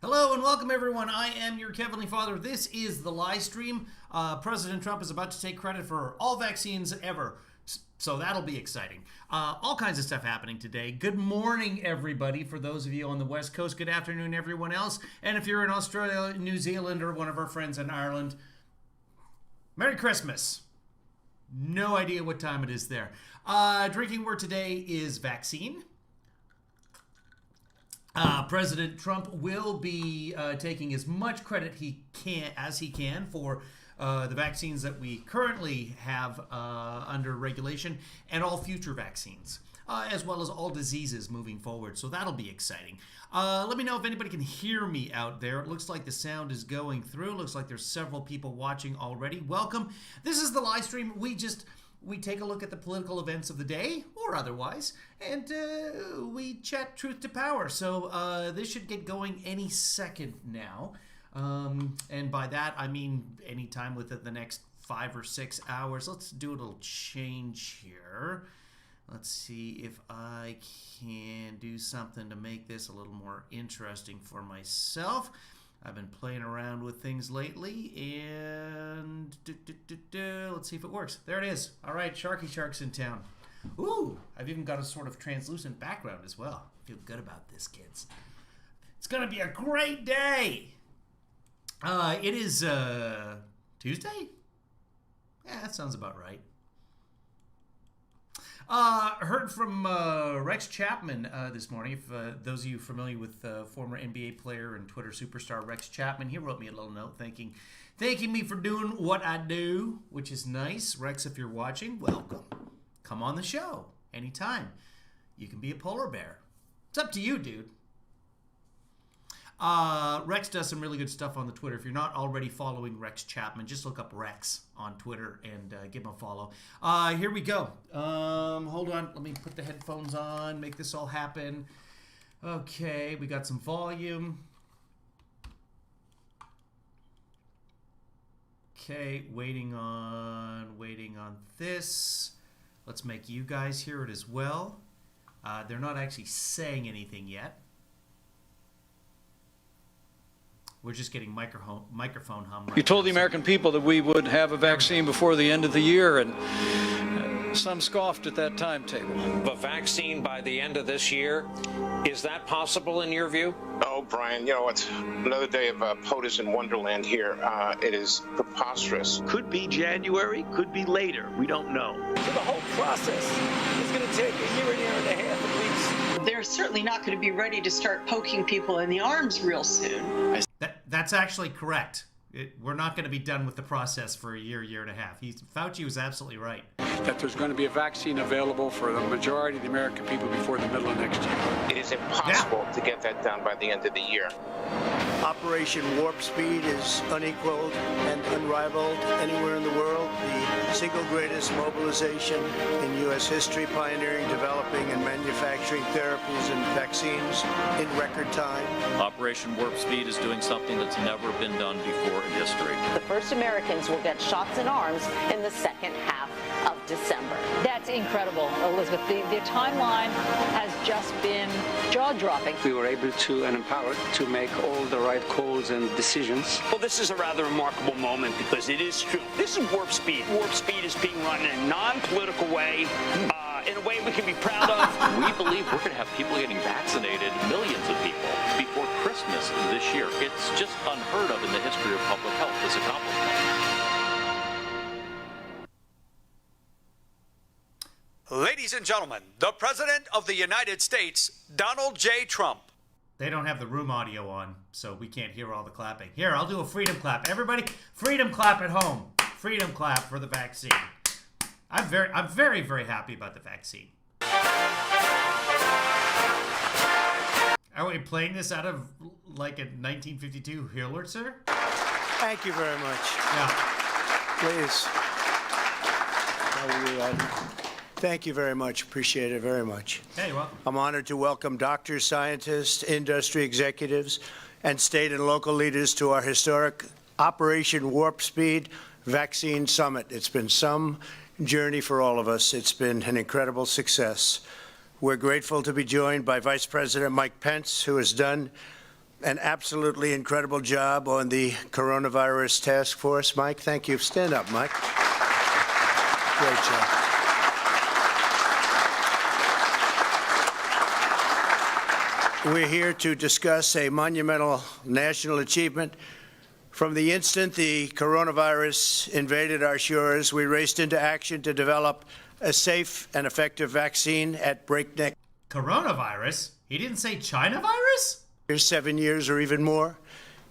Hello and welcome everyone. I am your Heavenly Father. This is the live stream. President Trump is about to take credit for all vaccines ever. So that'll be exciting. All kinds of stuff happening today. Good morning, everybody. For those of you on the West Coast, good afternoon, everyone else. And if you're in Australia, New Zealand, or one of our friends in Ireland, Merry Christmas. No idea what time it is there. Drinking word today is vaccine. President Trump will be taking as much credit he can for the vaccines that we currently have under regulation and all future vaccines, as well as all diseases moving forward. So that'll be exciting. Let me know if anybody can hear me out there. It looks like the sound is going through. Looks like there's several people watching already. Welcome. This is the live stream. We take a look at the political events of the day, or otherwise, and we chat truth to power. So this should get going any second now. And by that, I mean any time within the next 5 or 6 hours. Let's do a little change here. Let's see if I can do something to make this a little more interesting for myself. I've been playing around with things lately, and let's see if it works. There it is. All right, Sharky Shark's in town. Ooh, I've even got a sort of translucent background as well. I feel good about this, kids. It's going to be a great day. It is Tuesday? Yeah, that sounds about right. Heard from Rex Chapman this morning. If those of you familiar with former NBA player and Twitter superstar Rex Chapman, he wrote me a little note thanking me for doing what I do, which is nice. Rex, if you're watching, welcome. Come on the show anytime. You can be a polar bear. It's up to you, dude. Rex does some really good stuff on the Twitter. If you're not already following Rex Chapman, just look up Rex on Twitter and give him a follow. Here we go. Hold on. Let me put the headphones on, make this all happen. Okay, we got some volume. Okay, waiting on this. Let's make you guys hear it as well. They're not actually saying anything yet. We're just getting microphone hum. Right you told now. the American people that we would have a vaccine before the end of the year, and some scoffed at that timetable. A vaccine by the end of this year, is that possible in your view? Oh, Brian, you know, it's another day of POTUS in Wonderland here. It is preposterous. Could be January, could be later. We don't know. So the whole process is going to take a year and a half at least. They're certainly not going to be ready to start poking people in the arms real soon. That's actually correct. We're not going to be done with the process for a year and a half. Fauci was absolutely right. That there's going to be a vaccine available for the majority of the American people before the middle of next year. It is impossible to get that done by the end of the year. Operation Warp Speed is unequaled and unrivaled anywhere in the world. The single greatest mobilization in U.S. history, pioneering, developing, and manufacturing therapies and vaccines in record time. Operation Warp Speed is doing something that's never been done before in history. The first Americans will get shots in arms in the second half of December. That's incredible, Elizabeth. The timeline has just been jaw-dropping. We were able to and empowered to make all the right calls and decisions. Well, this is a rather remarkable moment because it is true. This is Warp Speed. Warp Speed is being run in a non-political way, in a way we can be proud of. We believe we're going to have people getting vaccinated, millions of people, before Christmas this year. It's just unheard of in the history of public health, this accomplishment. Ladies and gentlemen, the President of the United States, Donald J. Trump. They don't have the room audio on, so we can't hear all the clapping. Here, I'll do a freedom clap. Everybody, freedom clap at home. Freedom clap for the vaccine. I'm very, very happy about the vaccine. Are we playing this out of like a 1952 Hurlitzer? Thank you very much. Yeah. Please. Thank you very much. Appreciate it very much. Hey, you're welcome. I'm honored to welcome doctors, scientists, industry executives, and state and local leaders to our historic Operation Warp Speed Vaccine Summit. It's been some journey for all of us. It's been an incredible success. We're grateful to be joined by Vice President Mike Pence, who has done an absolutely incredible job on the coronavirus task force. Mike, thank you. Stand up, Mike. Great job. We're here to discuss a monumental national achievement. From the instant the coronavirus invaded our shores, we raced into action to develop a safe and effective vaccine at breakneck. Coronavirus? He didn't say China virus? 7 years or even more.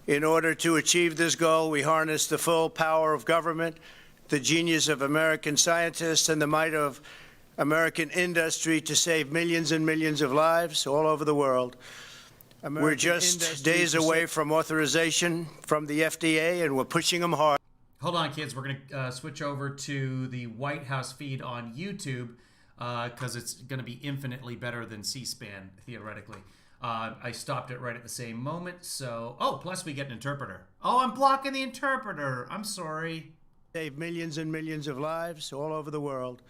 In order to achieve this goal, we harnessed the full power of government, the genius of American scientists, and the might of American industry to save millions and millions of lives all over the world. We're just days away from authorization from the FDA, and we're pushing them hard. Hold on, kids. We're going to switch over to the White House feed on YouTube because it's going to be infinitely better than C-SPAN, theoretically. I stopped it right at the same moment, so... Oh, plus we get an interpreter. Oh, I'm blocking the interpreter. I'm sorry. Save millions and millions of lives all over the world.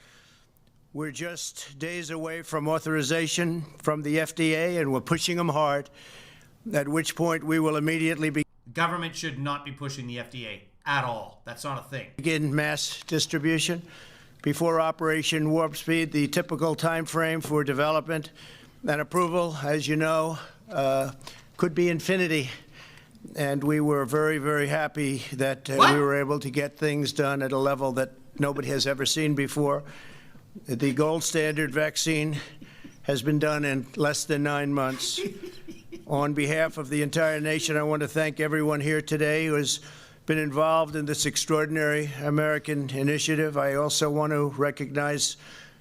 We're just days away from authorization from the FDA, and we're pushing them hard, at which point we will immediately Government should not be pushing the FDA at all. That's not a thing. Begin mass distribution. Before Operation Warp Speed, the typical time frame for development and approval, as you know, could be infinity. And we were very, very happy that we were able to get things done at a level that nobody has ever seen before. The gold standard vaccine has been done in less than 9 months. On behalf of the entire nation, I want to thank everyone here today who has been involved in this extraordinary American initiative. I also want to recognize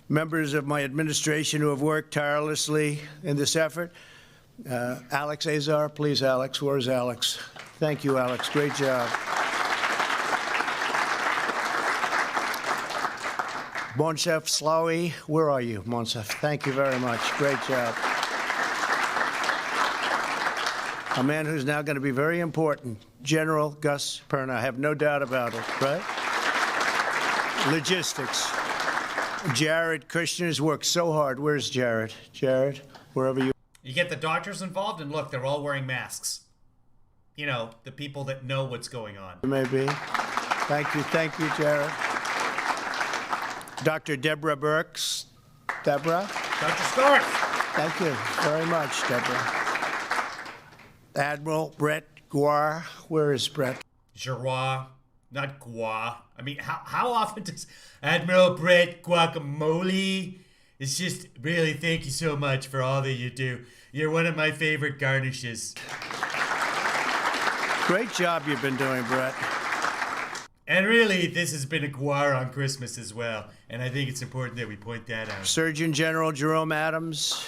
members of my administration who have worked tirelessly in this effort. Alex Azar, please, Alex. Where's Alex? Thank you, Alex. Great job. Monsef Slawi, where are you, Monsef? Thank you very much. Great job. A man who's now going to be very important, General Gus Perna. I have no doubt about it, right? Logistics. Jared Kushner's worked so hard. Where's Jared? Jared, wherever you... You get the doctors involved, and look, they're all wearing masks. You know, the people that know what's going on. Maybe. Thank you, Jared. Dr. Deborah Birx. Deborah? Dr. Stark. Thank you very much, Deborah. Admiral Brett Guar. Where is Brett? Giroir, not Gua. I mean, how often does Admiral Brett Guacamole? It's just, really, thank you so much for all that you do. You're one of my favorite garnishes. Great job you've been doing, Brett. And really, this has been a guar on Christmas as well. And I think it's important that we point that out. Surgeon General Jerome Adams.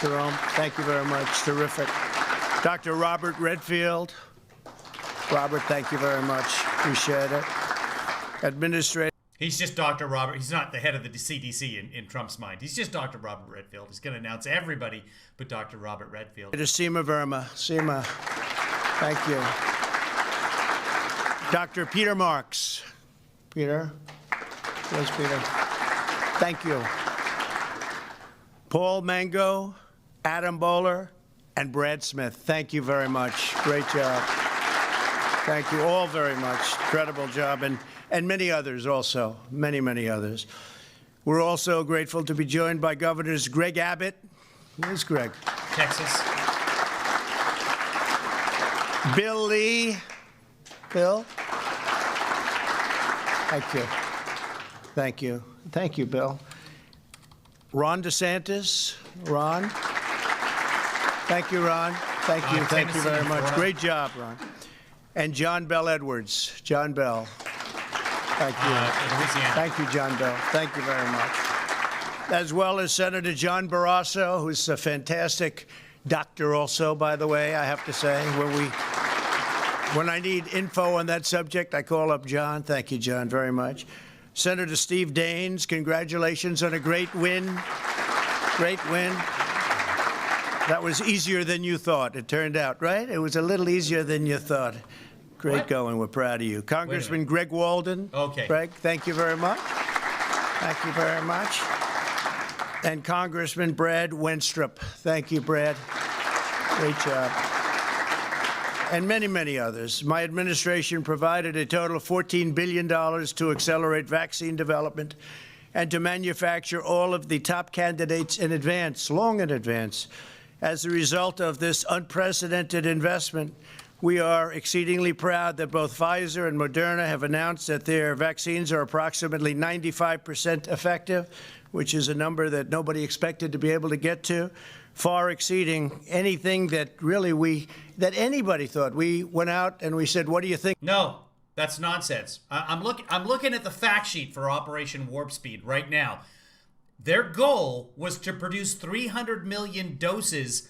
Jerome, thank you very much. Terrific. Dr. Robert Redfield. Robert, thank you very much. Appreciate it. Administrator. He's just Dr. Robert. He's not the head of the CDC in Trump's mind. He's just Dr. Robert Redfield. He's going to announce everybody but Dr. Robert Redfield. It is Seema Verma. Seema, thank you. Dr. Peter Marks. Peter? Where's Peter? Thank you. Paul Mango, Adam Bowler, and Brad Smith. Thank you very much. Great job. Thank you all very much. Incredible job. And many others also. Many, many others. We're also grateful to be joined by Governors Greg Abbott. Where's Greg? Texas. Bill Lee. Bill? Thank you. Thank you. Thank you, Bill. Ron DeSantis. Ron. Thank you, Ron. Thank you. Thank you very much. Great job, Ron. And John Bell Edwards. John Bell. Thank you. Thank you, John Bell. Thank you very much. As well as Senator John Barrasso, who's a fantastic doctor also, by the way, I have to say. When I need info on that subject, I call up John. Thank you, John, very much. Senator Steve Daines, congratulations on a great win. Great win. That was easier than you thought, it turned out, right? It was a little easier than you thought. Great going. We're proud of you. Congressman Greg Walden. Okay. Greg, thank you very much. Thank you very much. And Congressman Brad Wenstrup. Thank you, Brad. Great job. and many, many others. My administration provided a total of $14 billion to accelerate vaccine development and to manufacture all of the top candidates in advance, long in advance. As a result of this unprecedented investment, we are exceedingly proud that both Pfizer and Moderna have announced that their vaccines are approximately 95% effective, which is a number that nobody expected to be able to get to, far exceeding anything that really that anybody thought. We went out and we said, what do you think? No, that's nonsense. I'm looking at the fact sheet for Operation Warp Speed right now. Their goal was to produce 300 million doses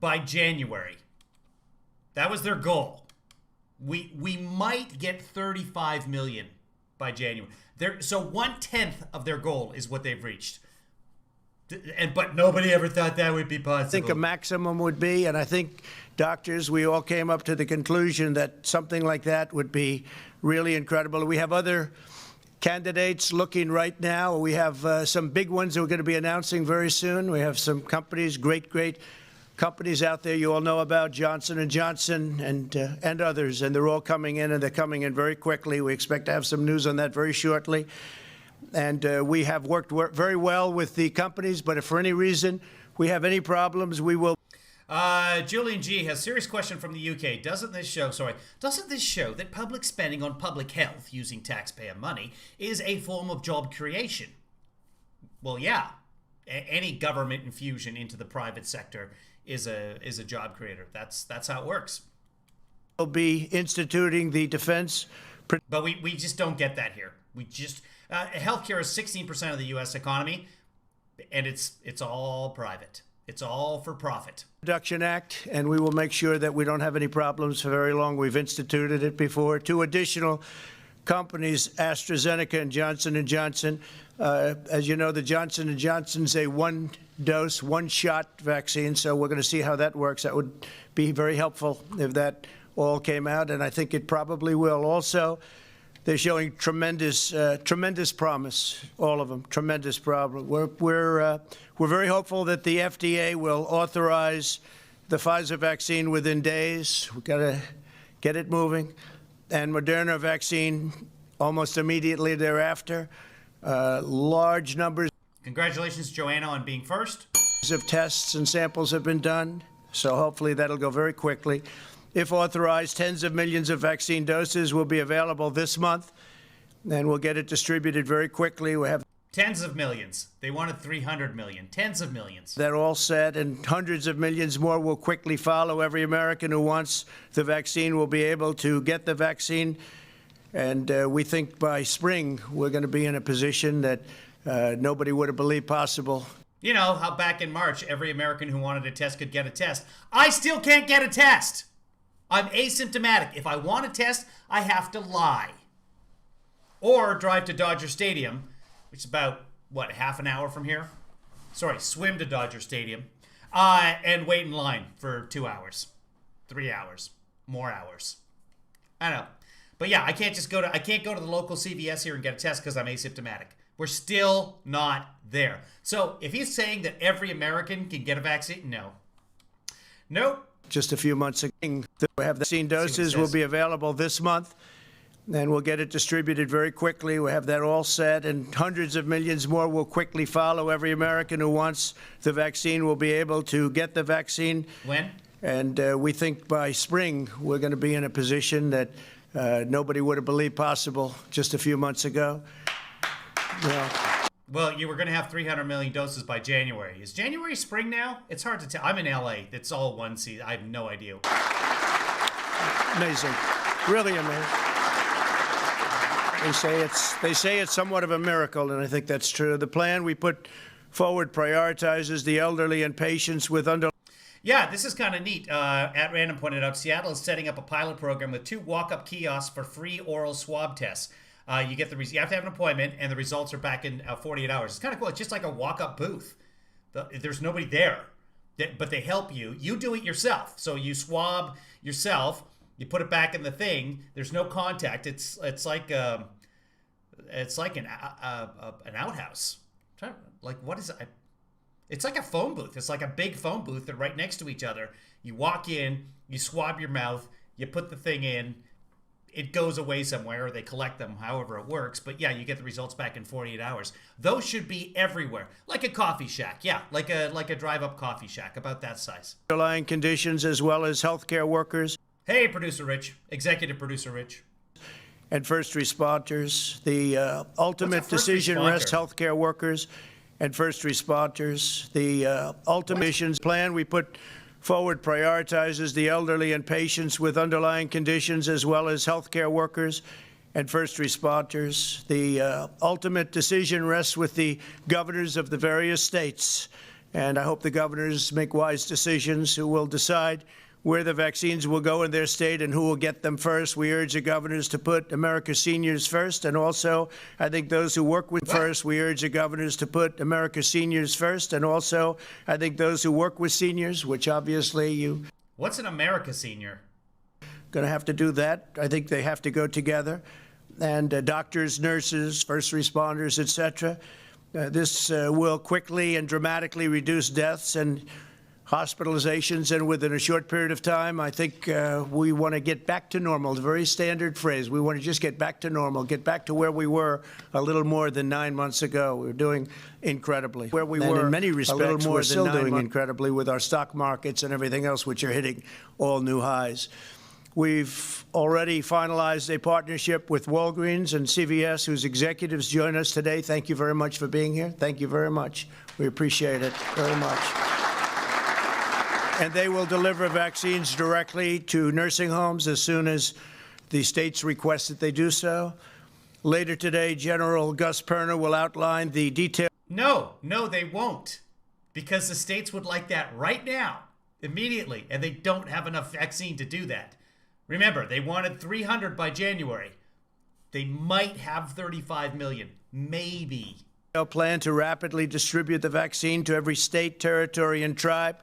by January. That was their goal. We might get 35 million by January. So 1/10 of their goal is what they've reached. But nobody ever thought that would be possible. I think a maximum would be, and I think doctors, we all came up to the conclusion that something like that would be really incredible. We have other candidates looking right now. We have some big ones that we're going to be announcing very soon. We have some companies, great companies out there you all know about, Johnson & Johnson and others, and they're all coming in, and they're coming in very quickly. We expect to have some news on that very shortly. And we have worked very well with the companies, but if for any reason we have any problems, we will. Julian G has a serious question from the UK. Doesn't this show that public spending on public health using taxpayer money is a form of job creation? Well, yeah. Any government infusion into the private sector is a job creator. That's how it works. We'll be instituting the defense. But we just don't get that here. We just healthcare is 16% of the U.S. economy, and it's all private. It's all for profit. Reduction Act, and we will make sure that we don't have any problems for very long. We've instituted it before. 2 additional companies, AstraZeneca and Johnson & Johnson. As you know, the Johnson & Johnson's a one-dose, one-shot vaccine, so we're going to see how that works. That would be very helpful if that all came out, and I think it probably will. Also, they're showing tremendous promise, all of them, tremendous promise. We're very hopeful that the FDA will authorize the Pfizer vaccine within days. We've got to get it moving. And Moderna vaccine almost immediately thereafter. Large numbers. Congratulations, Joanna, on being first. Of tests and samples have been done, so hopefully that'll go very quickly. If authorized, tens of millions of vaccine doses will be available this month, and we'll get it distributed very quickly. We have tens of millions. They wanted 300 million. Tens of millions. That all said, and hundreds of millions more will quickly follow. Every American who wants the vaccine will be able to get the vaccine. And we think by spring we're going to be in a position that nobody would have believed possible. You know how back in March, every American who wanted a test could get a test. I still can't get a test. I'm asymptomatic. If I want a test, I have to lie. Or drive to Dodger Stadium, which is about, what, half an hour from here? Sorry, swim to Dodger Stadium, and wait in line for 2 hours, 3 hours, more hours. I don't know. But yeah, I can't go to the local CVS here and get a test because I'm asymptomatic. We're still not there. So if he's saying that every American can get a vaccine, no. Nope. Just a few months ago, we have the vaccine doses will be available this month, and we'll get it distributed very quickly. We have that all set, and hundreds of millions more will quickly follow. Every American who wants the vaccine will be able to get the vaccine. When? And we think by spring we're going to be in a position that nobody would have believed possible just a few months ago. Well, you were going to have 300 million doses by January. Is January spring now? It's hard to tell. I'm in LA. It's all one season. I have no idea. Amazing. Really amazing. They say it's somewhat of a miracle, and I think that's true. The plan we put forward prioritizes the elderly and patients with Yeah, this is kind of neat. At Random pointed out, Seattle is setting up a pilot program with 2 walk-up kiosks for free oral swab tests. You have to have an appointment, and the results are back in 48 hours. It's kind of cool. It's just like a walk-up booth. There's nobody there, but they help you. You do it yourself. So you swab yourself. You put it back in the thing. There's no contact. It's like an outhouse. Like, what is it? It's like a phone booth. It's like a big phone booth. They're right next to each other. You walk in, you swab your mouth, you put the thing in, it goes away somewhere, or they collect them, however it works. But yeah, you get the results back in 48 hours. Those should be everywhere, like a coffee shack. Yeah, like a drive-up coffee shack, about that size. Underlying conditions as well as healthcare workers. Hey, Producer Rich, Executive Producer Rich. And first responders. The ultimate decision rests healthcare workers and first responders. The ultimate missions plan we put forward prioritizes the elderly and patients with underlying conditions as well as healthcare workers and first responders. The ultimate decision rests with the governors of the various states. And I hope the governors make wise decisions who will decide where the vaccines will go in their state and who will get them first. We urge the governors to put America's seniors first, and also I think those who work with first. We urge the governors to put America's seniors first, and also I think those who work with seniors, which obviously you... What's an America senior? Going to have to do that. I think they have to go together. And doctors, nurses, first responders, etc. This will quickly and dramatically reduce deaths and hospitalizations, and within a short period of time, I think we want to get back to normal. It's a very standard phrase. We want to just get back to normal, get back to where we were a little more than 9 months ago. We're doing incredibly. Where we were, in many respects, we're still doing incredibly with our stock markets and everything else, which are hitting all new highs. We've already finalized a partnership with Walgreens and CVS, whose executives join us today. Thank you very much for being here. Thank you very much. We appreciate it very much. And they will deliver vaccines directly to nursing homes as soon as the states request that they do so. Later today, General Gus Perna will outline the details. No, they won't. Because the states would like that right now, immediately, and they don't have enough vaccine to do that. Remember, they wanted 300 by January. They might have 35 million, maybe. Plan to rapidly distribute the vaccine to every state, territory, and tribe.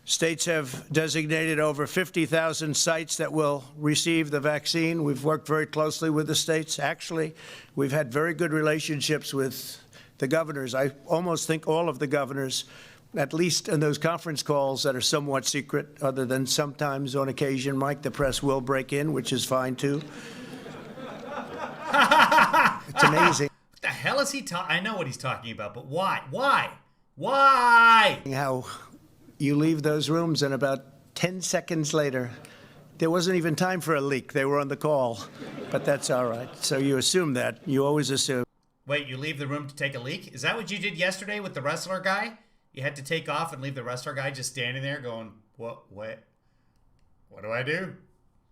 States have designated over 50,000 sites that will receive the vaccine. We've worked very closely with the states. Actually, we've had very good relationships with the governors. I almost think all of the governors, at least in those conference calls that are somewhat secret, other than sometimes on occasion, Mike, the press will break in, which is fine too. It's amazing. What the hell is he talking? I know what he's talking about, but why? Why? How you leave those rooms and about 10 seconds later, there wasn't even time for a leak. They were on the call, but that's all right. So you assume that. You always assume. Wait, you leave the room to take a leak? Is that what you did yesterday with the wrestler guy? You had to take off and leave the wrestler guy just standing there going, what do I do?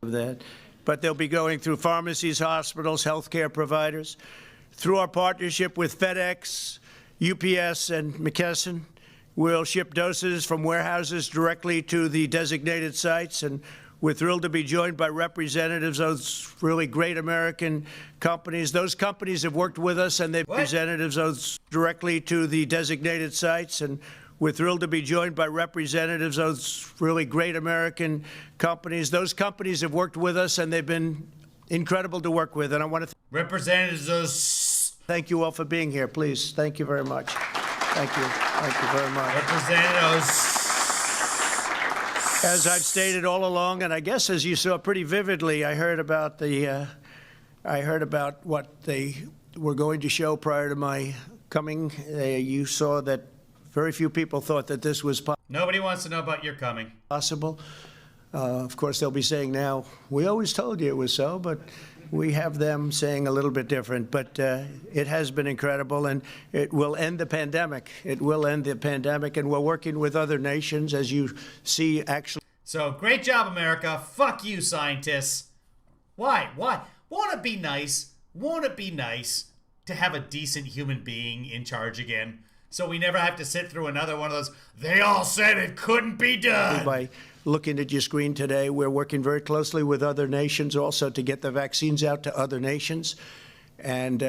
That, but they'll be going through pharmacies, hospitals, healthcare providers. Through our partnership with FedEx, UPS, and McKesson, we'll ship doses from warehouses directly to the designated sites, and we're thrilled to be joined by representatives of those really great American companies. Those companies have worked with us, and they've representatives of those directly to the designated sites, and we're thrilled to be joined by representatives of those really great American companies. Those companies have worked with us, and they've been incredible to work with, and I want to representatives. Thank you all for being here. Please, thank you very much. Thank you. Thank you very much. Representatives. As I've stated all along, and I guess as you saw pretty vividly, I heard about what they were going to show prior to my coming. You saw that very few people thought that this was possible. Nobody wants to know about your coming. Possible. Of course, they'll be saying now, we always told you it was so, but we have them saying a little bit different. But it has been incredible, and it will end the pandemic. It will end the pandemic, and we're working with other nations, as you see, actually. So, great job, America. Fuck you, scientists. Why? Won't it be nice? Won't it be nice to have a decent human being in charge again? So we never have to sit through another one of those, they all said it couldn't be done. By looking at your screen today, we're working very closely with other nations also to get the vaccines out to other nations. And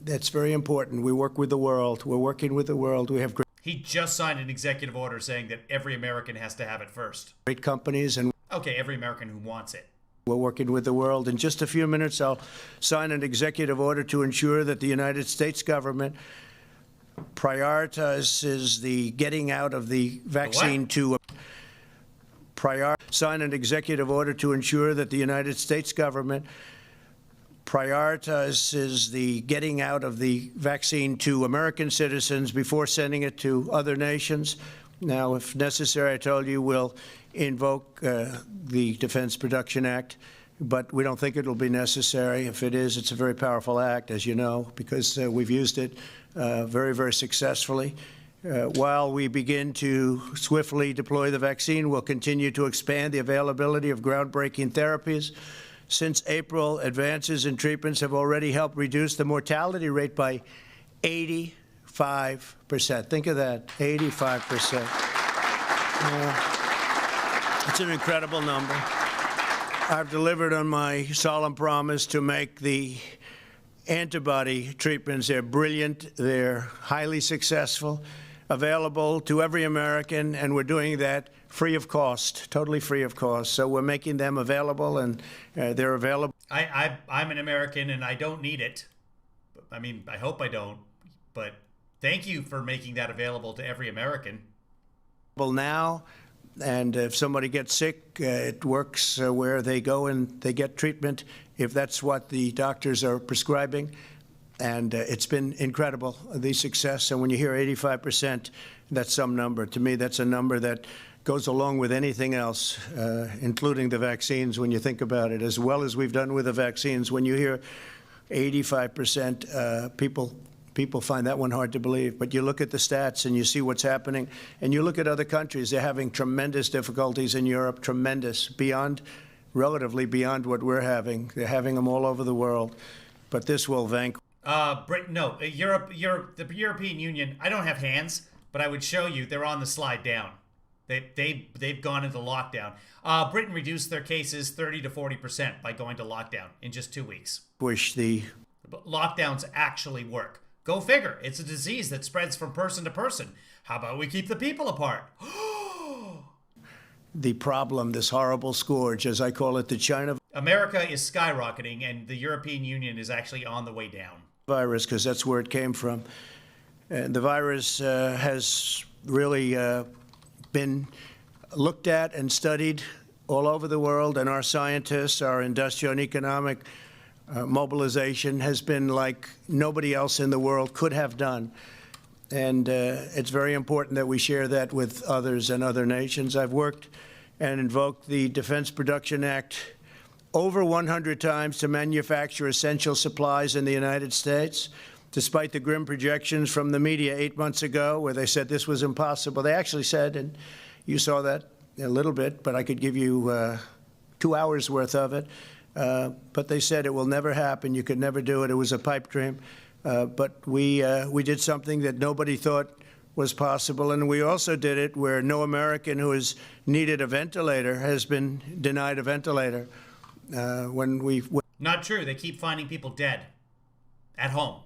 that's very important. We work with the world. We're working with the world. We have great... He just signed an executive order saying that every American has to have it first. Great companies and... Okay, every American who wants it. We're working with the world. In just a few minutes, I'll sign an executive order to ensure that the United States government prioritizes the getting out of the vaccine to sign an executive order to ensure that the United States government prioritizes the getting out of the vaccine to American citizens before sending it to other nations. Now, if necessary, I told you we'll invoke the Defense Production Act, but we don't think it'll be necessary. If it is, it's a very powerful act, as you know, because we've used it very, very successfully. While we begin to swiftly deploy the vaccine, we'll continue to expand the availability of groundbreaking therapies. Since April, advances in treatments have already helped reduce the mortality rate by 85%. Think of that, 85%. It's an incredible number. I've delivered on my solemn promise to make the antibody treatments, they're brilliant, they're highly successful, available to every American, and we're doing that free of cost, totally free of cost. So we're making them available, and they're available. I'm an American, and I don't need it. I mean, I hope I don't, but thank you for making that available to every American. Now, and if somebody gets sick, it works where they go and they get treatment if that's what the doctors are prescribing. And it's been incredible, the success. And when you hear 85%, that's some number. To me, that's a number that goes along with anything else, including the vaccines, when you think about it. As well as we've done with the vaccines, when you hear 85%, people find that one hard to believe. But you look at the stats and you see what's happening. And you look at other countries, they're having tremendous difficulties in Europe, tremendous, relatively beyond what we're having. They're having them all over the world. But this will vanquish. Britain, no, Europe, the European Union, I don't have hands, but I would show you they're on the slide down. They've gone into lockdown. Britain reduced their cases 30 to 40% by going to lockdown in just 2 weeks. Lockdowns actually work. Go figure. It's a disease that spreads from person to person. How about we keep the people apart? The problem, this horrible scourge, as I call it, the China America is skyrocketing, and the European Union is actually on the way down. Virus, because that's where it came from. And the virus has really been looked at and studied all over the world, and our scientists, our industrial and economic mobilization has been like nobody else in the world could have done. And it's very important that we share that with others and other nations. I've worked and invoked the Defense Production Act over 100 times to manufacture essential supplies in the United States, despite the grim projections from the media 8 months ago where they said this was impossible. They actually said, and you saw that a little bit, but I could give you 2 hours worth of it. But they said it will never happen. You could never do it. It was a pipe dream. But we did something that nobody thought was possible, and we also did it where no American who has needed a ventilator has been denied a ventilator. Not true. They keep finding people dead at home.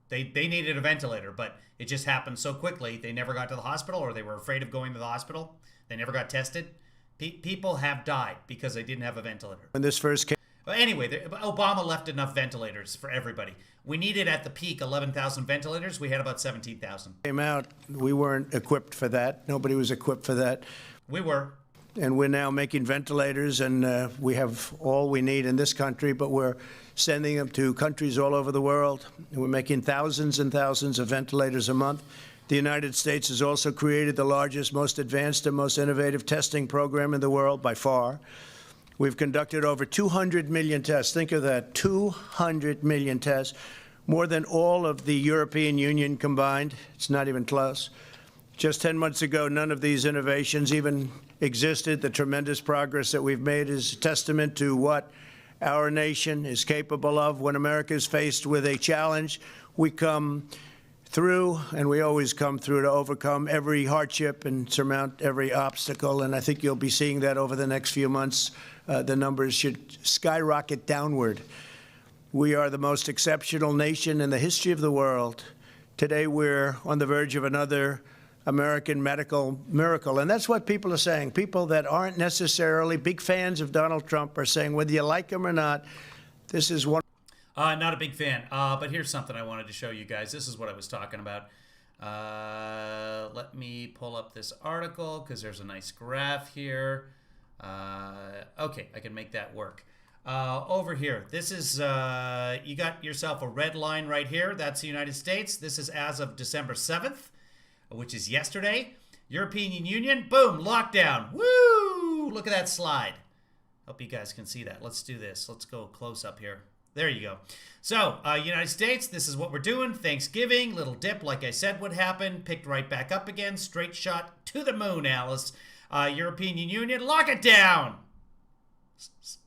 They needed a ventilator, but it just happened so quickly. They never got to the hospital, or they were afraid of going to the hospital. They never got tested. People have died because they didn't have a ventilator. When this first came. Anyway, Obama left enough ventilators for everybody. We needed at the peak 11,000 ventilators. We had about 17,000. Came out. We weren't equipped for that. Nobody was equipped for that. We were. And we're now making ventilators, and we have all we need in this country, but we're sending them to countries all over the world. And we're making thousands and thousands of ventilators a month. The United States has also created the largest, most advanced, and most innovative testing program in the world by far. We've conducted over 200 million tests. Think of that, 200 million tests, more than all of the European Union combined. It's not even close. Just 10 months ago, none of these innovations even existed. The tremendous progress that we've made is a testament to what our nation is capable of. When America is faced with a challenge, we come through, and we always come through to overcome every hardship and surmount every obstacle. And I think you'll be seeing that over the next few months. The numbers should skyrocket downward. We are the most exceptional nation in the history of the world. Today, we're on the verge of another American medical miracle. And that's what people are saying. People that aren't necessarily big fans of Donald Trump are saying, whether you like him or not, this is one. Not a big fan. But here's something I wanted to show you guys. This is what I was talking about. Let me pull up this article because there's a nice graph here. Okay, I can make that work. Over here, this is, you got yourself a red line right here. That's the United States. This is as of December 7th, which is yesterday. European Union, boom, lockdown. Woo! Look at that slide. Hope you guys can see that. Let's do this. Let's go close up here. There you go. So, United States, this is what we're doing. Thanksgiving, little dip, like I said would happen. Picked right back up again. Straight shot to the moon, Alice. European Union, lock it down.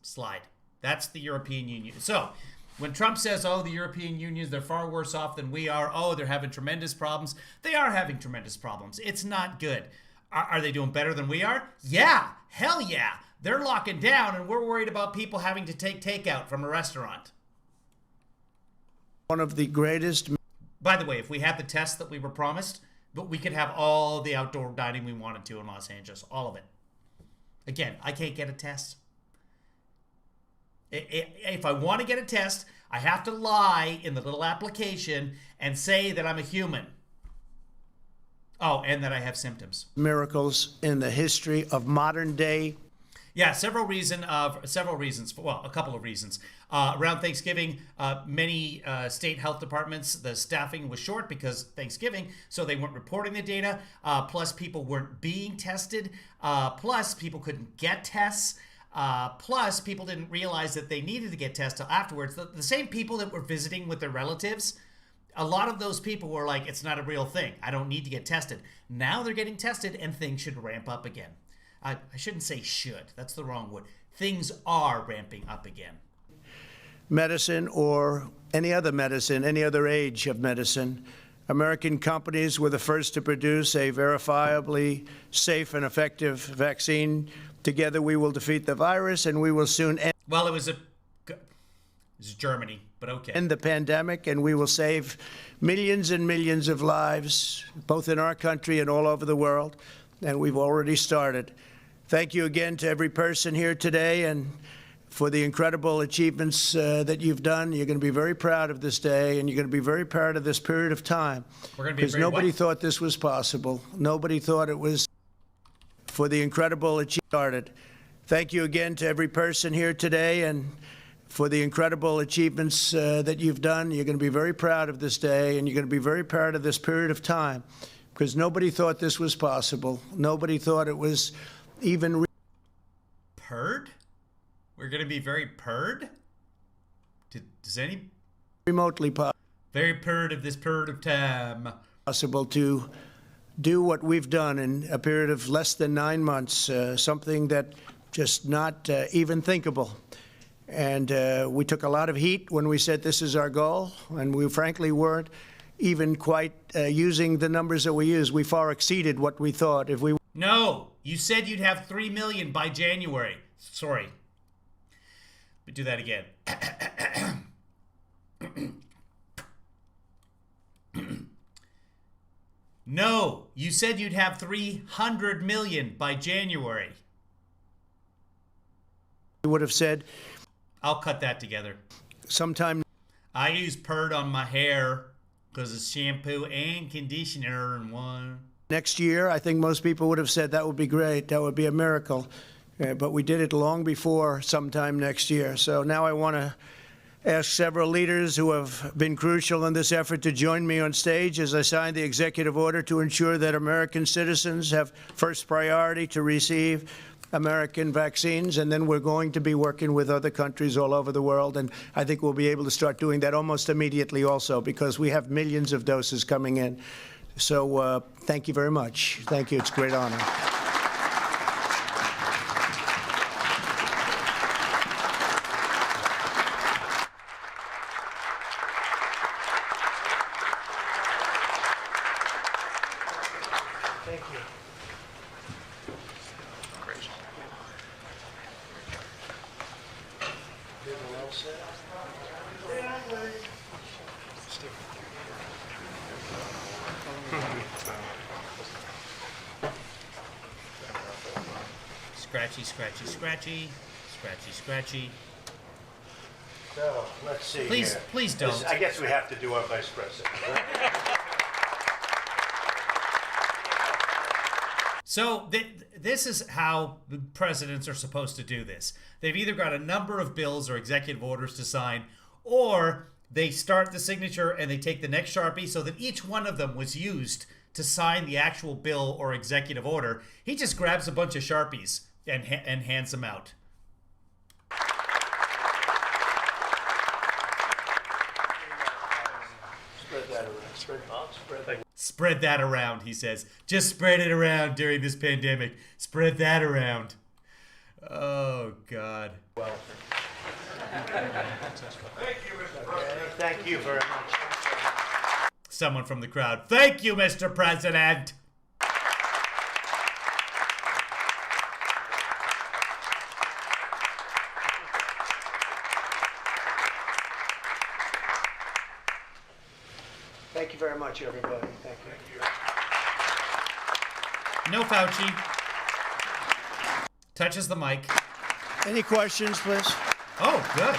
Slide. That's the European Union. So, when Trump says, oh, the European Union, they're far worse off than we are. Oh, they're having tremendous problems. They are having tremendous problems. It's not good. Are they doing better than we are? Yeah. Hell yeah. They're locking down, and we're worried about people having to take takeout from a restaurant. One of the greatest... By the way, if we had the test that we were promised, but we could have all the outdoor dining we wanted to in Los Angeles. All of it. Again, I can't get a test. If I want to get a test, I have to lie in the little application and say that I'm a human. Oh, and that I have symptoms. Miracles in the history of modern day. Yeah, several reasons. Well, a couple of reasons. Around Thanksgiving, many state health departments, the staffing was short because Thanksgiving, so they weren't reporting the data. Plus, people weren't being tested. Plus, people couldn't get tests. Plus, people didn't realize that they needed to get tested afterwards. The same people that were visiting with their relatives, a lot of those people were like, it's not a real thing. I don't need to get tested. Now they're getting tested and things should ramp up again. I shouldn't say should. That's the wrong word. Things are ramping up again. Medicine or any other medicine, any other age of medicine. American companies were the first to produce a verifiably safe and effective vaccine. Together we will defeat the virus and we will soon end. Well, it was Germany, but okay. End the pandemic, and we will save millions and millions of lives, both in our country and all over the world. And we've already started. Thank you again to every person here today and for the incredible achievements that you've done. You're going to be very proud of this day, and you're going to be very proud of this period of time. Because nobody thought this was possible. Nobody thought it was. For the incredible achievements started. Thank you again to every person here today and for the incredible achievements that you've done. You're going to be very proud of this day, and you're going to be very proud of this period of time because nobody thought this was possible. Nobody thought it was even Purred? We're going to be very purred? Does any remotely possible? Very purred of this period of time. Possible to do what we've done in a period of less than 9 months, something that just not even thinkable. And we took a lot of heat when we said this is our goal, and we frankly weren't even quite using the numbers that we used. We far exceeded what we thought. If we No, you said you'd have 3 million by January. Sorry. But do that again. No, you said you'd have 300 million by January. We would have said. I'll cut that together. Sometime. I use Purd on my hair because it's shampoo and conditioner in one. Next year, I think most people would have said that would be great. That would be a miracle. But we did it long before sometime next year. So now I want to ask several leaders who have been crucial in this effort to join me on stage as I sign the executive order to ensure that American citizens have first priority to receive American vaccines, and then we're going to be working with other countries all over the world, and I think we'll be able to start doing that almost immediately also because we have millions of doses coming in. So thank you very much. Thank you. It's a great honor. Scratchy, scratchy, scratchy, scratchy, scratchy. So let's see. Please, here. please don't. I guess we have to do our vice president. Right? So this is how the presidents are supposed to do this. They've either got a number of bills or executive orders to sign, or they start the signature and they take the next Sharpie so that each one of them was used to sign the actual bill or executive order. He just grabs a bunch of Sharpies and hands them out. Spread that around, he says. Just spread it around during this pandemic. Spread that around. Oh, God. Well, thank you, Mr. President. Thank you very much. Someone from the crowd. Thank you, Mr. President. Thank you very much, everybody. Thank you. No Fauci. Touches the mic. Any questions, please? Oh, good.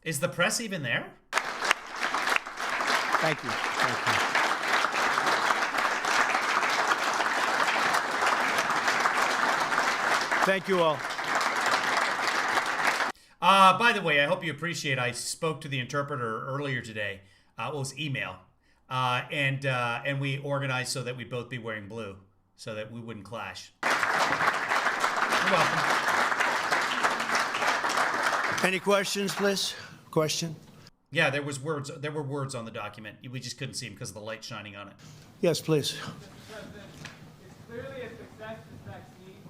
Is the press even there? Thank you. Thank you. Thank you all. By the way, I hope you appreciate I spoke to the interpreter earlier today. It was email. And we organized so that we'd both be wearing blue so that we wouldn't clash. You're welcome. Any questions, please? Question? Yeah, there were words on the document. We just couldn't see them because of the light shining on it. Yes, please. Mr. President, it's clearly a success, this vaccine.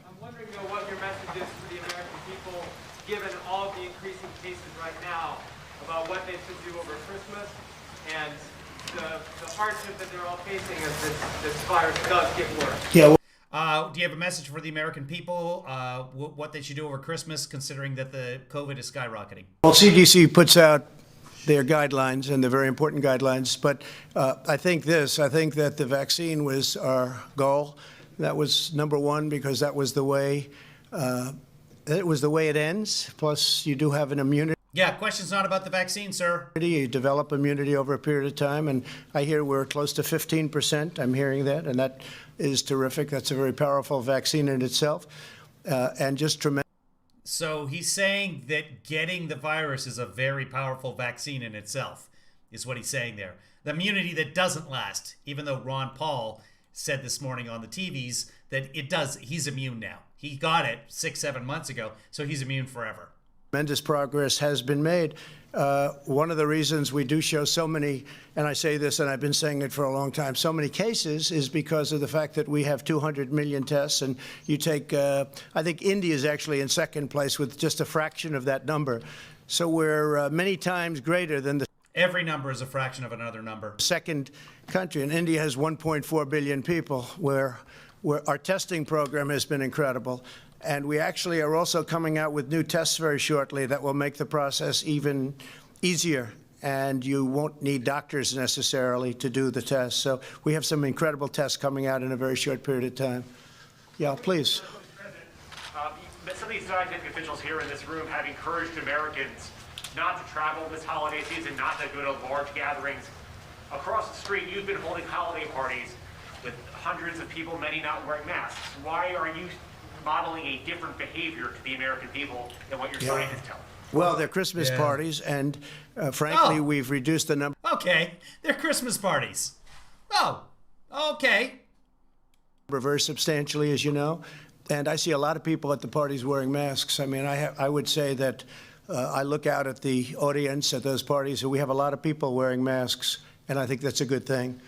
I'm wondering, what your message is to the American people, given all of the increasing cases right now, about what they should do over Christmas and the hardship that they're all facing as this virus does get worse. Yeah. Do you have a message for the American people, what they should do over Christmas, considering that the COVID is skyrocketing? Well, CDC puts out their guidelines, and they're very important guidelines. But I think that the vaccine was our goal. That was number one, because that was the way it ends. Plus, you do have an immunity. Yeah, question's not about the vaccine, sir. You develop immunity over a period of time, and I hear we're close to 15%. I'm hearing that, and that is terrific. That's a very powerful vaccine in itself, and just tremendous. So he's saying that getting the virus is a very powerful vaccine in itself, is what he's saying there. The immunity that doesn't last, even though Ron Paul said this morning on the TVs that it does. He's immune now. He got it 6-7 months ago, so he's immune forever. Tremendous progress has been made. One of the reasons we do show so many, and I say this and I've been saying it for a long time, so many cases is because of the fact that we have 200 million tests. And you take, I think India is actually in second place with just a fraction of that number. So we're many times greater than the Every number is a fraction of another number. Second country, and India has 1.4 billion people, where our testing program has been incredible. And we actually are also coming out with new tests very shortly that will make the process even easier. And you won't need doctors necessarily to do the tests. So we have some incredible tests coming out in a very short period of time. Yeah, please. Some of these scientific officials here in this room have encouraged Americans not to travel this holiday season, not to go to large gatherings. Across the street, you've been holding holiday parties with hundreds of people, many not wearing masks. Why are you modeling a different behavior to the American people than what your scientists tell them? Well, they're Christmas parties, and frankly, we've reduced the number. Okay, they're Christmas parties. Oh, okay. Very substantially, as you know. And I see a lot of people at the parties wearing masks. I mean, I would say that I look out at the audience at those parties, and we have a lot of people wearing masks, and I think that's a good thing.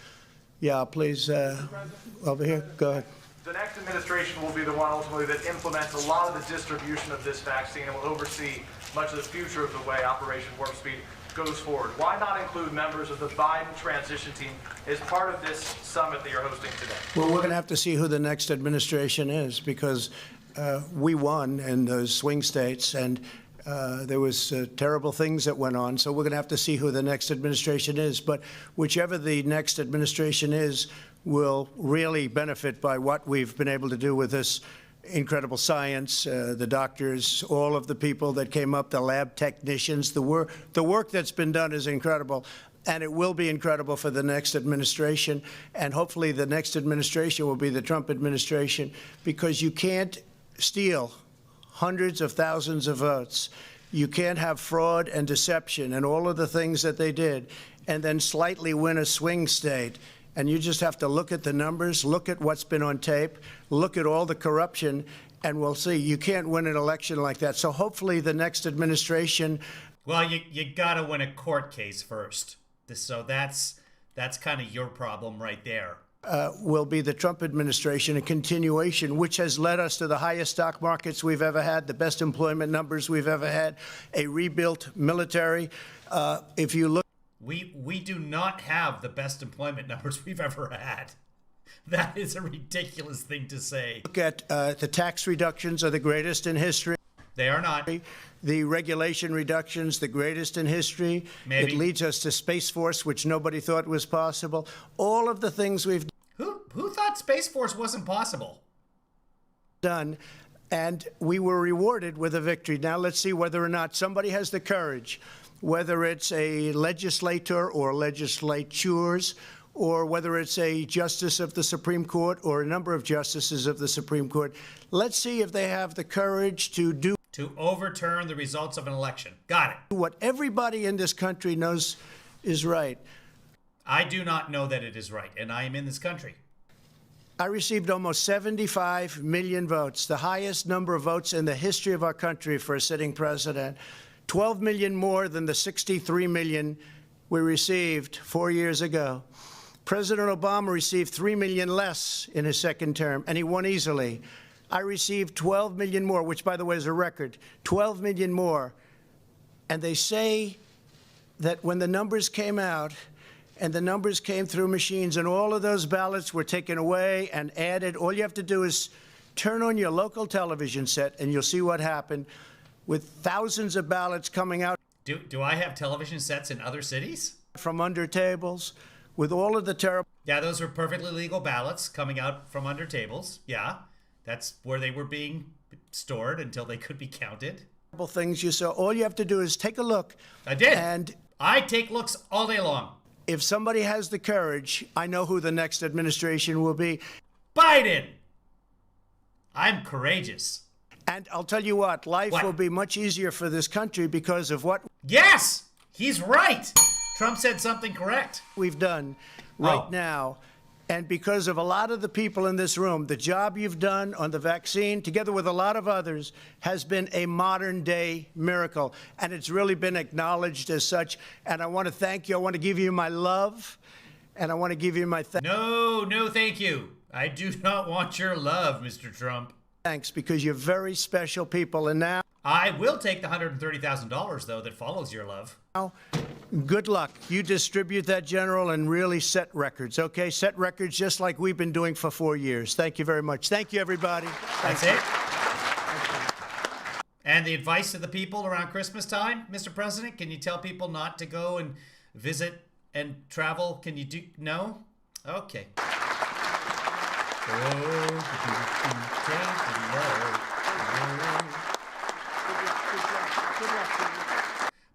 Yeah, please, over here, go ahead. The next administration will be the one ultimately that implements a lot of the distribution of this vaccine and will oversee much of the future of the way Operation Warp Speed goes forward. Why not include members of the Biden transition team as part of this summit that you're hosting today? Well, we're going to have to see who the next administration is, because we won in those swing states, and there was terrible things that went on. So we're going to have to see who the next administration is. But whichever the next administration is, will really benefit by what we've been able to do with this incredible science, the doctors, all of the people that came up, the lab technicians, the work that's been done is incredible. And it will be incredible for the next administration. And hopefully the next administration will be the Trump administration, because you can't steal hundreds of thousands of votes. You can't have fraud and deception and all of the things that they did and then slightly win a swing state. And you just have to look at the numbers, look at what's been on tape, look at all the corruption, and we'll see. You can't win an election like that. So hopefully the next administration... Well, you got to win a court case first. So that's kind of your problem right there. Will be the Trump administration, a continuation, which has led us to the highest stock markets we've ever had, the best employment numbers we've ever had, a rebuilt military. If you look... We do not have the best employment numbers we've ever had. That is a ridiculous thing to say. Look at the tax reductions are the greatest in history. They are not. The regulation reductions, the greatest in history. Maybe. It leads us to Space Force, which nobody thought was possible. All of the things we've Who thought Space Force wasn't possible? Done, and we were rewarded with a victory. Now let's see whether or not somebody has the courage, whether it's a legislator or legislatures, or whether it's a justice of the Supreme Court or a number of justices of the Supreme Court. Let's see if they have the courage to overturn the results of an election. Got it. What everybody in this country knows is right. I do not know that it is right, and I am in this country. I received almost 75 million votes, the highest number of votes in the history of our country for a sitting president, 12 million more than the 63 million we received 4 years ago. President Obama received 3 million less in his second term, and he won easily. I received 12 million more, which, by the way, is a record, 12 million more. And they say that when the numbers came out, and the numbers came through machines, and all of those ballots were taken away and added. All you have to do is turn on your local television set, and you'll see what happened with thousands of ballots coming out. Do I have television sets in other cities? From under tables, with all of the terrible... Yeah, those were perfectly legal ballots coming out from under tables. Yeah, that's where they were being stored until they could be counted. Things you saw. All you have to do is take a look. I did. And I take looks all day long. If somebody has the courage, I know who the next administration will be. Biden! I'm courageous. And I'll tell you what, life will be much easier for this country because of what... Yes! He's right! Trump said something correct. We've done right now. And because of a lot of the people in this room, the job you've done on the vaccine, together with a lot of others, has been a modern-day miracle. And it's really been acknowledged as such. And I want to thank you. I want to give you my love. And I want to give you my thanks. No, thank you. I do not want your love, Mr. Trump. Thanks, because you're very special people. And now... I will take the $130,000, though, that follows your love. Good luck. You distribute that, General, and really set records, okay? Set records just like we've been doing for 4 years. Thank you very much. Thank you, everybody. That's it? And the advice to the people around Christmas time, Mr. President, can you tell people not to go and visit and travel? Can you do... No? Okay.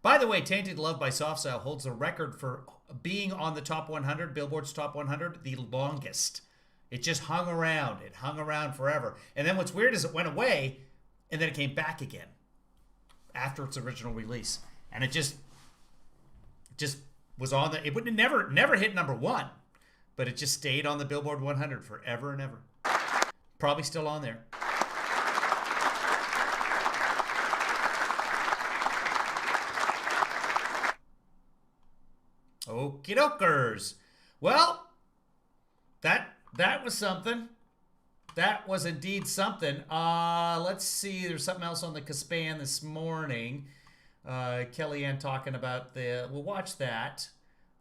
By the way, Tainted Love by Soft Cell holds the record for being on the top 100, Billboard's top 100, the longest. It just hung around. It hung around forever. And then what's weird is it went away, and then it came back again after its original release. And it just was on the... It would never hit number 1, but it just stayed on the Billboard 100 forever and ever. Probably still on there. Okie dokers. Well, that was something. That was indeed something. Let's see. There's something else on the Caspan this morning. Kellyanne talking about we'll watch that.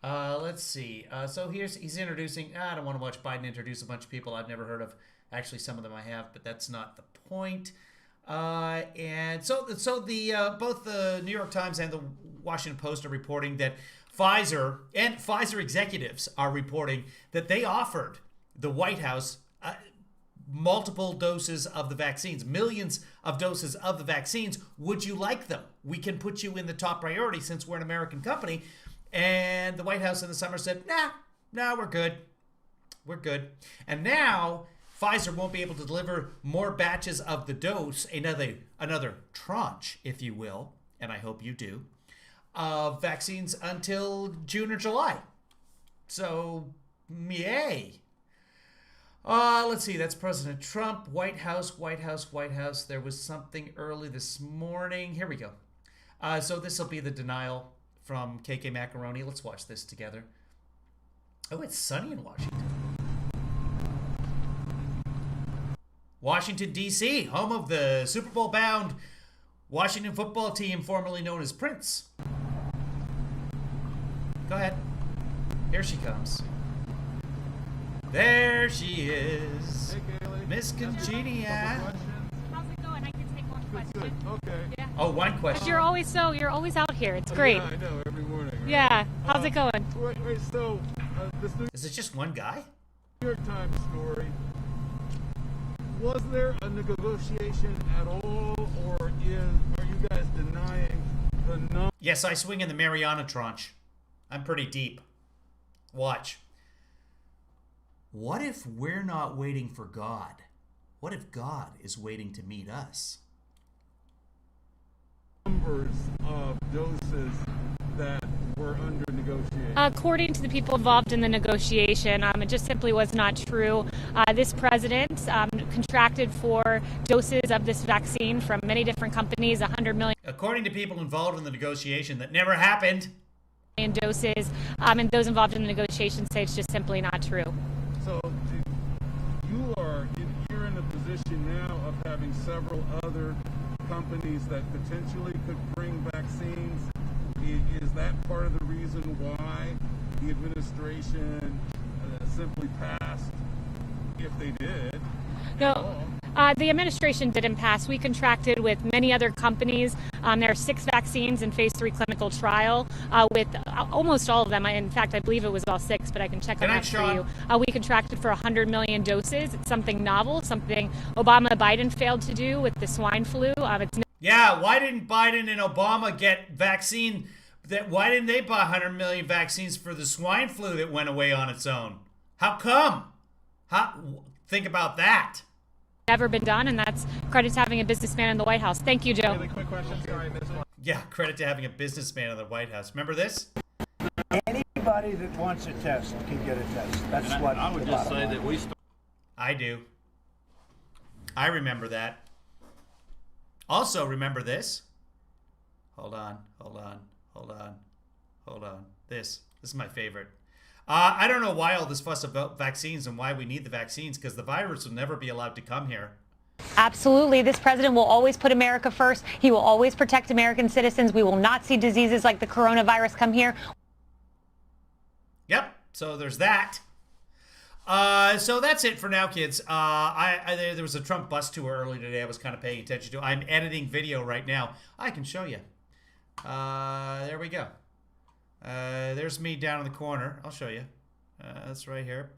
Let's see. So he's introducing. I don't want to watch Biden introduce a bunch of people I've never heard of. Actually, some of them I have, but that's not the point. And so the both the New York Times and the Washington Post are reporting that Pfizer and Pfizer executives are reporting that they offered the White House multiple doses of the vaccines, millions of doses of the vaccines. Would you like them? We can put you in the top priority since we're an American company. And the White House in the summer said, nah, we're good. We're good. And now Pfizer won't be able to deliver more batches of the dose, another tranche, if you will, and I hope you do, of vaccines until June or July. So, yay. Let's see. That's President Trump. White House. There was something early this morning. Here we go. So this will be the denial from KK Macaroni. Let's watch this together. Oh, it's sunny in Washington. Washington, D.C., home of the Super Bowl-bound Washington football team, formerly known as Prince. Go ahead. Here she comes. There she is. Hey, Kaylee. Miss Congenia. How's it going? I can take one question. Okay. Yeah. Oh, one question. You're always out here. It's great. Yeah, I know, every morning. Right? Yeah. How's it going? Wait, so this New Is it just one guy? York Times story. Was there a negotiation at all, or are you guys denying the number? Yes, I swing in the Mariana Tranche. I'm pretty deep. Watch. What if we're not waiting for God? What if God is waiting to meet us? Numbers of doses that were under negotiation. According to the people involved in the negotiation, it just simply was not true. This president contracted for doses of this vaccine from many different companies, 100 million. According to people involved in the negotiation, that never happened. Doses, and those involved in the negotiation say it's just simply not true. So you're in a position now of having several other companies that potentially could bring vaccines. Is that part of the reason why the administration simply passed, if they did? No, the administration didn't pass. We contracted with many other companies. There are 6 vaccines in phase 3 clinical trial with almost all of them. In fact, I believe it was all 6, but I can check on that for you. We contracted for 100 million doses. It's something novel, something Obama and Biden failed to do with the swine flu. Yeah, why didn't Biden and Obama get vaccine? Why didn't they buy 100 million vaccines for the swine flu that went away on its own? How come? Think about that. Never been done, and that's credit to having a businessman in the White House. Thank you, Joe. Really quick question. Sorry, I missed one. Yeah, credit to having a businessman in the White House. Remember this? Anybody that wants a test can get a test. That's what I would just say that we. I do. I remember that. Also, remember this. Hold on. This is my favorite. I don't know why all this fuss about vaccines and why we need the vaccines, because the virus will never be allowed to come here. Absolutely. This president will always put America first. He will always protect American citizens. We will not see diseases like the coronavirus come here. Yep. So there's that. So that's it for now, kids. There was a Trump bus tour earlier today I was kind of paying attention to. I'm editing video right now. I can show you. There we go. There's me down in the corner. I'll show you. That's right here.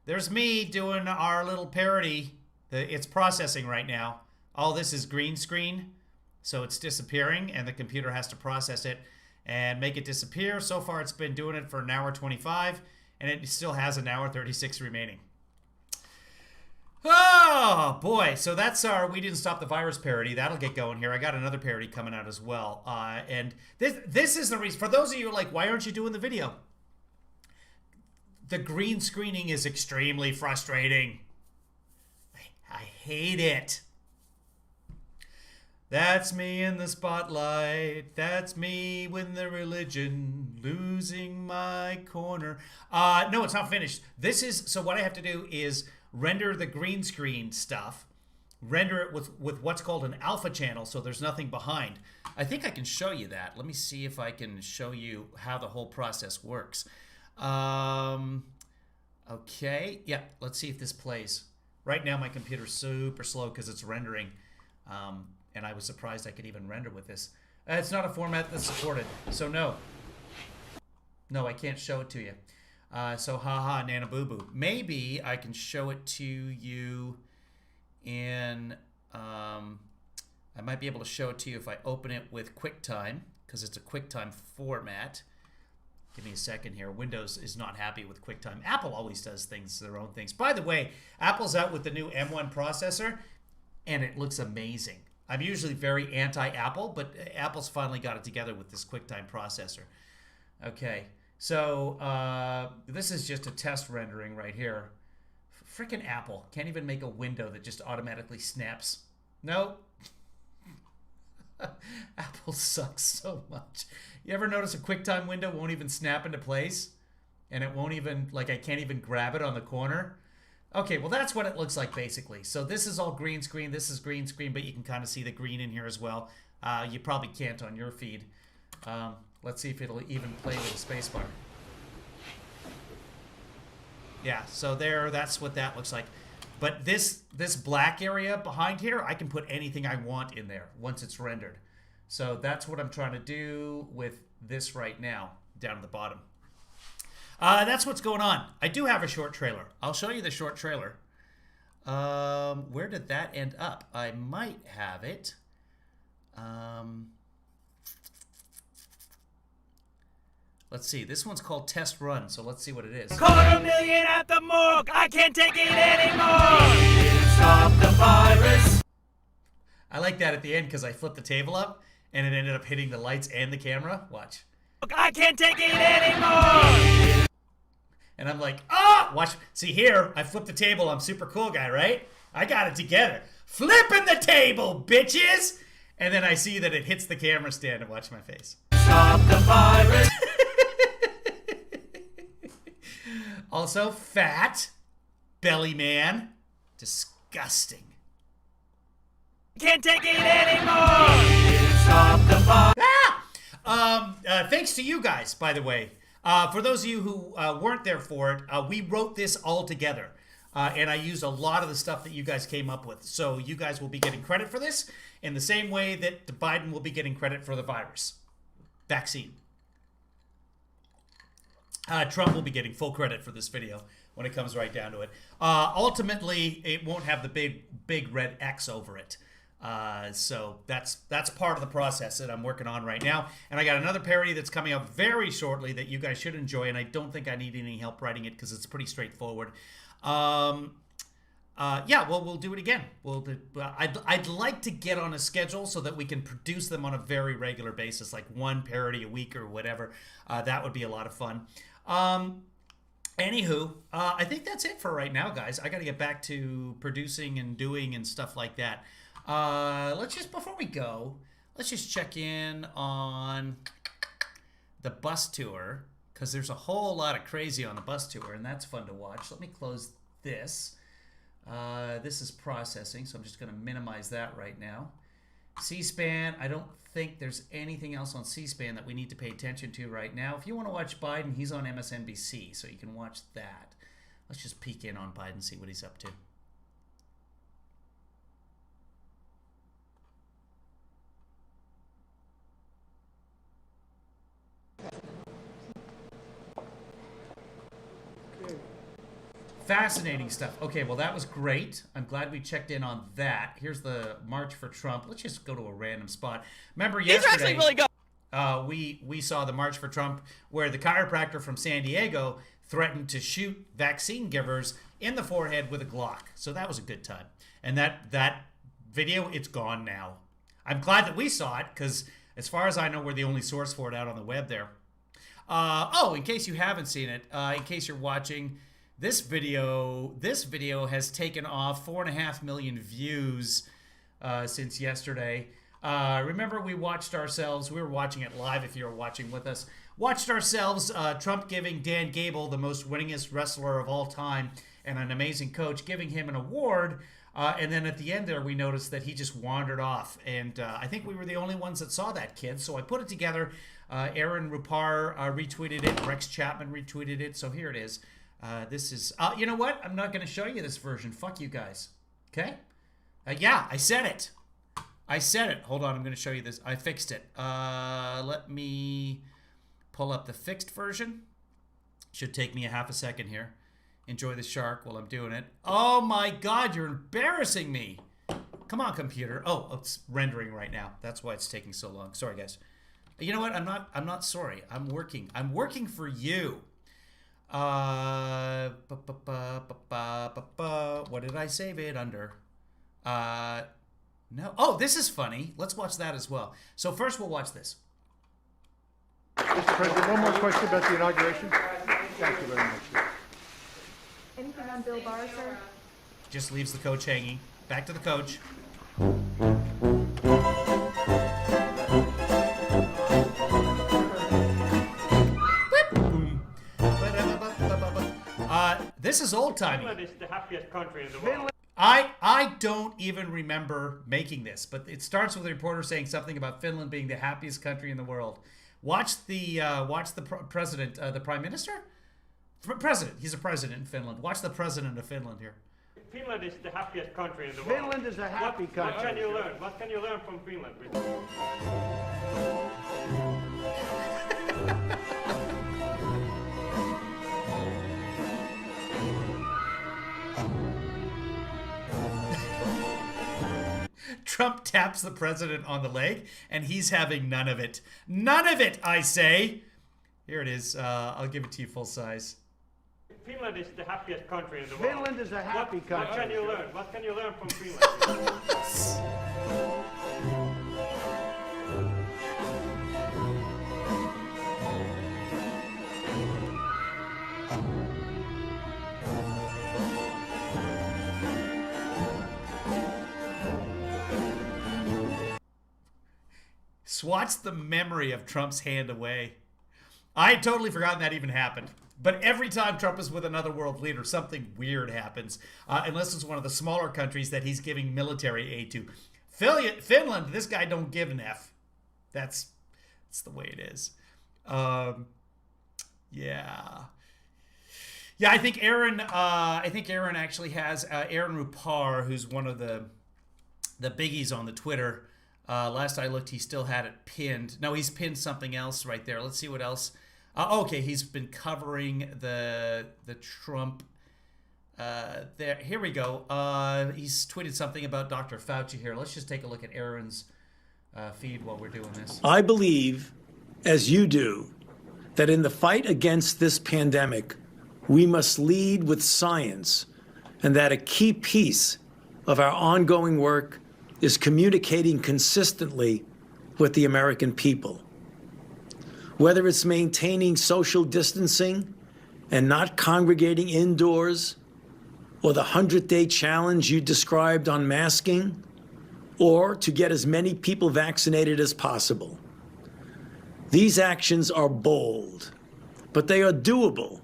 There's me doing our little parody. It's processing right now. All this is green screen, so it's disappearing, and the computer has to process it and make it disappear. So far, it's been doing it for an hour 25, and it still has an hour 36 remaining. Oh, boy. So that's our We Didn't Stop the Virus parody. That'll get going here. I got another parody coming out as well. And this is the reason. For those of you who are like, why aren't you doing the video? The green screening is extremely frustrating. I hate it. That's me in the spotlight. That's me with the religion, losing my corner. No, it's not finished. So what I have to do is render the green screen stuff, render it with what's called an alpha channel, so there's nothing behind. I think I can show you that. Let me see if I can show you how the whole process works. Okay, yeah, let's see if this plays. Right now my computer's super slow because it's rendering, and I was surprised I could even render with this. It's not a format that's supported, so no. No, I can't show it to you. So haha, Nana Boo Boo. Maybe I can show it to you in I might be able to show it to you if I open it with QuickTime, because it's a QuickTime format. Give me a second here. Windows is not happy with QuickTime. Apple always does their own things. By the way, Apple's out with the new M1 processor, and it looks amazing. I'm usually very anti-Apple, but Apple's finally got it together with this QuickTime processor. Okay, so this is just a test rendering right here. Frickin' Apple can't even make a window that just automatically snaps. No. Apple sucks so much. You ever notice a QuickTime window won't even snap into place? And it won't even, like, I can't even grab it on the corner? Okay, well, that's what it looks like, basically. So this is all green screen. This is green screen, but you can kind of see the green in here as well. You probably can't on your feed. Let's see if it'll even play with the spacebar. Yeah, so there, that's what that looks like. But this black area behind here, I can put anything I want in there once it's rendered. So that's what I'm trying to do with this right now, down at the bottom. That's what's going on. I do have a short trailer. I'll show you the short trailer. Where did that end up? I might have it. Let's see. This one's called Test Run, so let's see what it is. $250,000 at the morgue. I can't take it anymore. Stop the virus. I like that at the end because I flipped the table up and it ended up hitting the lights and the camera. Watch. I can't take it anymore. And I'm like, ah! Watch. See here, I flipped the table. I'm super cool guy, right? I got it together. Flipping the table, bitches! And then I see that it hits the camera stand and watch my face. Stop the virus. Also, fat, belly man, disgusting. Can't take it anymore. Stop the virus. Thanks to you guys, by the way. For those of you who weren't there for it, we wrote this all together. And I used a lot of the stuff that you guys came up with. So you guys will be getting credit for this in the same way that Biden will be getting credit for the virus vaccine. Trump will be getting full credit for this video when it comes right down to it. Ultimately, it won't have the big red X over it. So that's part of the process that I'm working on right now. And I got another parody that's coming up very shortly that you guys should enjoy. And I don't think I need any help writing it because it's pretty straightforward. Yeah, well, we'll do it again. I'd like to get on a schedule so that we can produce them on a very regular basis, like one parody a week or whatever. That would be a lot of fun. Anywho, I think that's it for right now, guys. I got to get back to producing and doing and stuff like that. Before we go, let's just check in on the bus tour, because there's a whole lot of crazy on the bus tour, and that's fun to watch. Let me close this. This is processing, so I'm just going to minimize that right now. C-SPAN, I don't think there's anything else on C-SPAN that we need to pay attention to right now. If you want to watch Biden, he's on MSNBC, so you can watch that. Let's just peek in on Biden, see what he's up to. Fascinating stuff. Okay, well, that was great. I'm glad we checked in on that. Here's the March for Trump. Let's just go to a random spot. Remember yesterday, really good. we saw the March for Trump where the chiropractor from San Diego threatened to shoot vaccine givers in the forehead with a Glock. So that was a good time. And that video, it's gone now. I'm glad that we saw it because as far as I know, we're the only source for it out on the web there. In case you haven't seen it, in case you're watching... This video has taken off 4.5 million views since yesterday. Remember, we watched ourselves. We were watching it live if you were watching with us. Watched ourselves Trump giving Dan Gable, the most winningest wrestler of all time and an amazing coach, giving him an award. And then at the end there, we noticed that he just wandered off. And I think we were the only ones that saw that kid. So I put it together. Aaron Rupar retweeted it. Rex Chapman retweeted it. So here it is. This is, you know what? I'm not going to show you this version. Fuck you guys. Okay? Yeah, I said it. I said it. Hold on, I'm going to show you this. I fixed it. Let me pull up the fixed version. Should take me a half a second here. Enjoy the shark while I'm doing it. Oh my God, you're embarrassing me. Come on, computer. Oh, it's rendering right now. That's why it's taking so long. Sorry, guys. You know what? I'm not sorry. I'm working. I'm working for you. What did I save it under? No. Oh, this is funny. Let's watch that as well. So first we'll watch this. Mr. President, one more question about the inauguration. Thank you very much. Anything on Bill Barr, sir? Just leaves the coach hanging. Back to the coach. This is old-timey. Finland is the happiest country in the world. I don't even remember making this, but it starts with a reporter saying something about Finland being the happiest country in the world. Watch the president, the prime minister, president. He's a president in Finland. Watch the president of Finland here. Finland is the happiest country in the world. Finland is a happy country. What can you learn? What can you learn from Finland? Trump taps the president on the leg, and he's having none of it. None of it, I say. Here it is. I'll give it to you full size. Finland is the happiest country in the world. Finland is a happy country. What can you learn? What can you learn from Finland? Swats the memory of Trump's hand away. I had totally forgotten that even happened. But every time Trump is with another world leader, something weird happens. Unless it's one of the smaller countries that he's giving military aid to. Finland, this guy don't give an F. That's the way it is. Yeah. Yeah, I think Aaron actually has Aaron Rupar, who's one of the biggies on the Twitter. Last I looked, he still had it pinned. No, he's pinned something else right there. Let's see what else. Okay, he's been covering the Trump. There, here we go. He's tweeted something about Dr. Fauci here. Let's just take a look at Aaron's feed while we're doing this. I believe, as you do, that in the fight against this pandemic, we must lead with science, and that a key piece of our ongoing work is communicating consistently with the American people. Whether it's maintaining social distancing and not congregating indoors, or the 100-day challenge you described on masking, or to get as many people vaccinated as possible. These actions are bold, but they are doable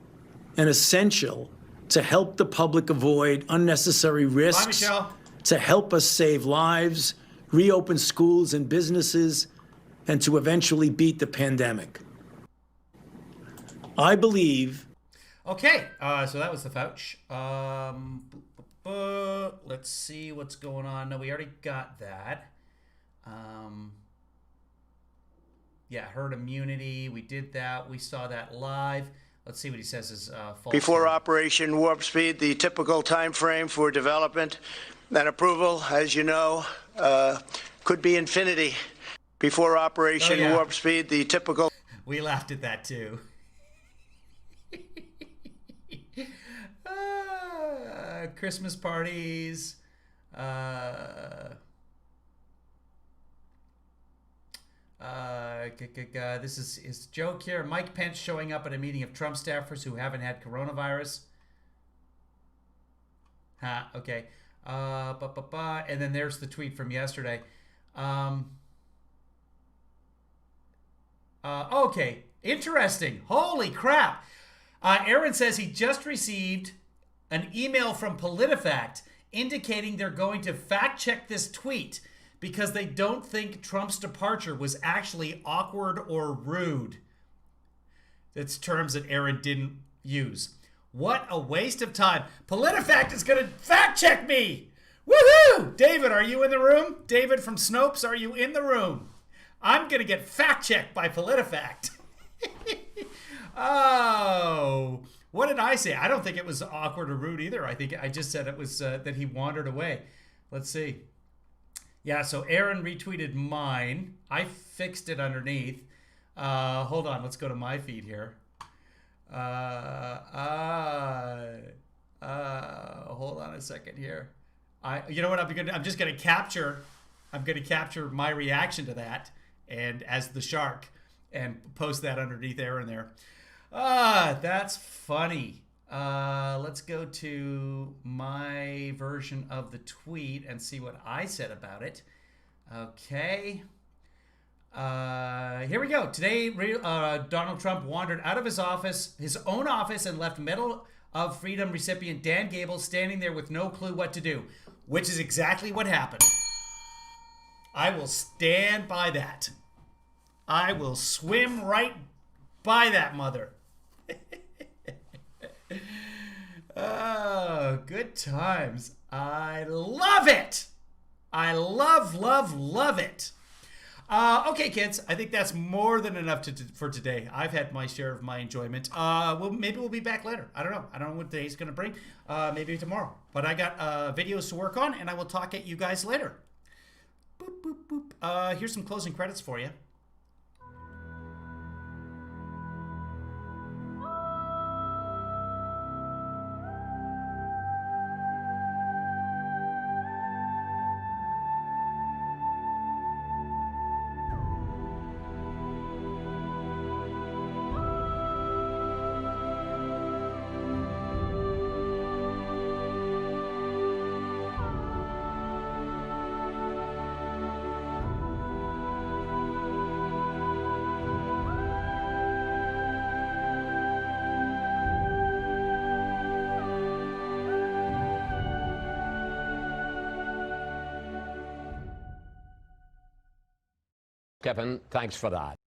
and essential to help the public avoid unnecessary risks. Bye, Michelle. To help us save lives, reopen schools and businesses, and to eventually beat the pandemic. I believe. Okay, so that was the Fauci. Let's see what's going on. No, we already got that. Yeah, herd immunity. We did that. We saw that live. Let's see what he says is false. Before Operation Warp Speed, the typical time frame for development and approval, as you know, could be infinity. Before Operation Warp Speed, the typical... We laughed at that too. Christmas parties. This is his joke here. Mike Pence showing up at a meeting of Trump staffers who haven't had coronavirus. Okay. And then there's the tweet from yesterday. Okay. Interesting. Holy crap. Aaron says he just received an email from PolitiFact indicating they're going to fact check this tweet because they don't think Trump's departure was actually awkward or rude. That's terms that Aaron didn't use. What a waste of time. PolitiFact is going to fact check me. Woohoo! David, are you in the room? David from Snopes, are you in the room? I'm going to get fact checked by PolitiFact. Oh, what did I say? I don't think it was awkward or rude either. I think I just said it was that he wandered away. Let's see. Yeah, so Aaron retweeted mine. I fixed it underneath. Hold on, let's go to my feed here. Hold on a second here. You know what? I'm just gonna capture. I'm gonna capture my reaction to that, and as the shark, and post that underneath Aaron there. That's funny. Let's go to my version of the tweet and see what I said about it. Okay. Here we go. Today, Donald Trump wandered out of his own office, and left Medal of Freedom recipient Dan Gable standing there with no clue what to do, which is exactly what happened. I will stand by that. I will swim right by that mother. Oh, good times. I love it. I love it. Okay, kids, I think that's more than enough for today. I've had my share of my enjoyment. Maybe we'll be back later. I don't know. I don't know what today's going to bring. Maybe tomorrow. But I got videos to work on, and I will talk at you guys later. Boop, boop, boop. Here's some closing credits for you. Kevin, thanks for that.